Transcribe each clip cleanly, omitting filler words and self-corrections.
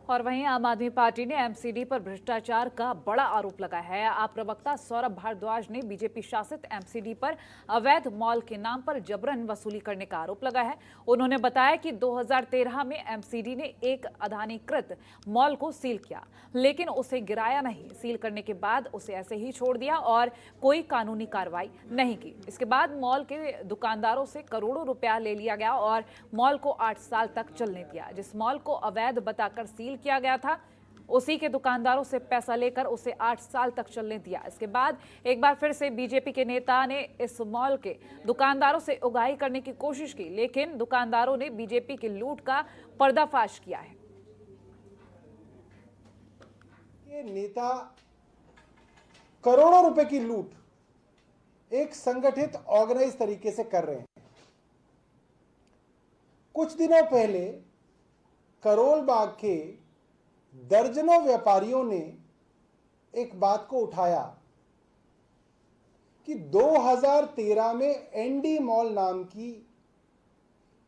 और वहीं आम आदमी पार्टी ने एमसीडी पर भ्रष्टाचार का बड़ा आरोप लगाया है। आप प्रवक्ता सौरभ भारद्वाज ने बीजेपी शासित एमसीडी पर अवैध मॉल के नाम पर जबरन वसूली करने का आरोप लगाया है। उन्होंने बताया कि 2013 में एमसीडी ने एक अधानीकृत मॉल को सील किया, लेकिन उसे गिराया नहीं। सील करने के बाद उसे ऐसे ही छोड़ दिया और कोई कानूनी कार्रवाई नहीं की। इसके बाद मॉल के दुकानदारों से करोड़ों रुपया ले लिया गया और मॉल को 8 साल तक चलने दिया। जिस मॉल को अवैध बताकर सील किया गया था, उसी के दुकानदारों से पैसा लेकर उसे 8 साल तक चलने दिया। इसके बाद एक बार फिर से बीजेपी के नेता ने इस मॉल के दुकानदारों से उगाही करने की कोशिश की, लेकिन दुकानदारों ने बीजेपी की लूट का पर्दाफाश किया है। ये नेता करोड़ों रुपए की लूट एक संगठित ऑर्गेनाइज तरीके से कर रहे हैं। कुछ दिनों पहले करोल बाग के दर्जनों व्यापारियों ने एक बात को उठाया कि 2013 में एनडी मॉल नाम की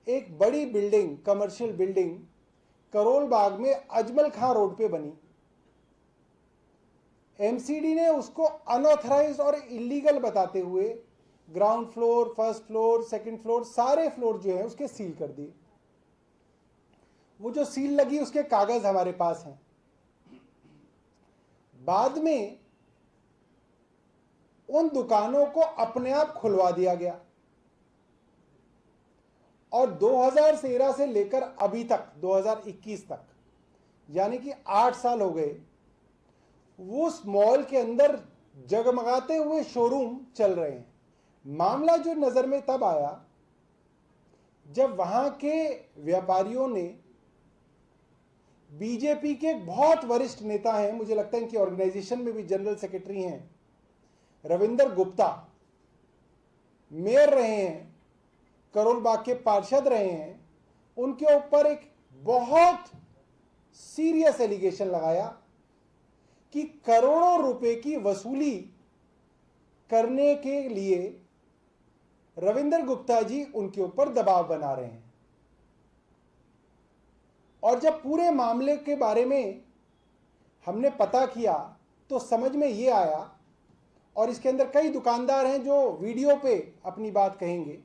एक बड़ी building, commercial building Karol Bagh में अजमल खां रोड पे बनी। एमसीडी ने उसको अनऑथराइज्ड और इलीगल बताते हुए ground floor, first floor, second floor, सारे फ्लोर जो है उसके सील कर दिए। वो जो सील लगी उसके कागज हमारे पास हैं। बाद में उन दुकानों को अपने आप खुलवा दिया गया और 2013 से लेकर अभी तक 2021 तक, यानी कि 8 साल हो गए, उस मॉल के अंदर जगमगाते हुए शोरूम चल रहे हैं। मामला जो नजर में तब आया जब वहां के व्यापारियों ने बीजेपी के एक बहुत वरिष्ठ नेता हैं, मुझे लगता है इनकी ऑर्गेनाइजेशन में भी जनरल सेक्रेटरी हैं, रविंदर गुप्ता, मेयर रहे हैं, करोल बाग के पार्षद रहे हैं, उनके ऊपर एक बहुत सीरियस एलिगेशन लगाया कि करोड़ों रुपए की वसूली करने के लिए रविंदर गुप्ता जी उनके ऊपर दबाव बना रहे हैं। और जब पूरे मामले के बारे में हमने पता किया तो समझ में ये आया, और इसके अंदर कई दुकानदार हैं जो वीडियो पे अपनी बात कहेंगे।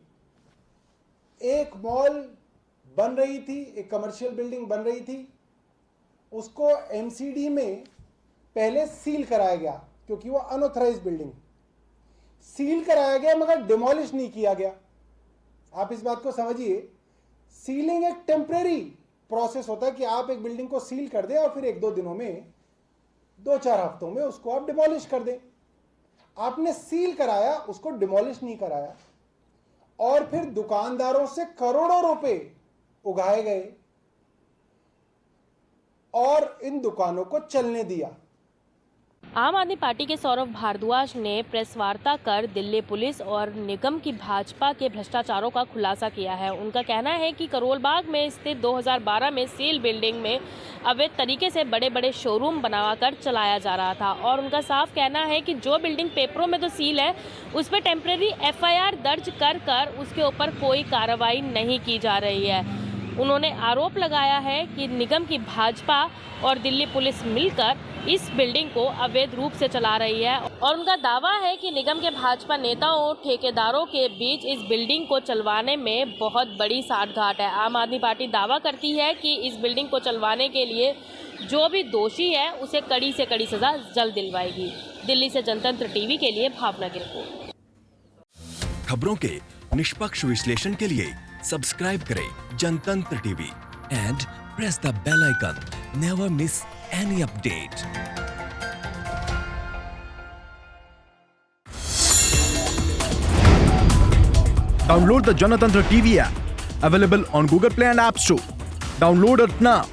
एक मॉल बन रही थी, एक कमर्शियल बिल्डिंग बन रही थी, उसको एमसीडी में पहले सील कराया गया क्योंकि वो अनऑथराइज्ड बिल्डिंग सील कराया गया, मगर डिमोलिश नहीं किया गया। आप इस बात को समझिए, सीलिंग एक टेम्परेरी प्रोसेस होता है कि आप एक बिल्डिंग को सील कर दें और फिर 1-2 दिनों में, 2-4 हफ्तों में उसको आप डिमोलिश कर दें। आपने सील कराया, उसको डिमोलिश नहीं कराया, और फिर दुकानदारों से करोड़ों रुपए उगाए गए और इन दुकानों को चलने दिया। आम आदमी पार्टी के सौरभ भारद्वाज ने प्रेस वार्ता कर दिल्ली पुलिस और निगम की भाजपा के भ्रष्टाचारों का खुलासा किया है। उनका कहना है कि करोल बाग में स्थित 2012 में सील बिल्डिंग में अवैध तरीके से बड़े बड़े शोरूम बनाकर चलाया जा रहा था, और उनका साफ कहना है कि जो बिल्डिंग पेपरों में तो सील है, उस पर टेम्परेरी FIR दर्ज कर उसके ऊपर कोई कार्रवाई नहीं की जा रही है। उन्होंने आरोप लगाया है कि निगम की भाजपा और दिल्ली पुलिस मिलकर इस बिल्डिंग को अवैध रूप से चला रही है, और उनका दावा है कि निगम के भाजपा नेताओं और ठेकेदारों के बीच इस बिल्डिंग को चलवाने में बहुत बड़ी साठगांठ है। आम आदमी पार्टी दावा करती है कि इस बिल्डिंग को चलवाने के लिए जो भी दोषी है उसे कड़ी से कड़ी सजा जल्द दिलवाएगी। दिल्ली से जनतंत्र टीवी के लिए भावना की रिपोर्ट। खबरों के निष्पक्ष विश्लेषण के लिए सब्सक्राइब करें Janatantra TV and press the bell icon. Never miss any update. Download the Janatantra TV app, available on Google Play and App Store. Download it now.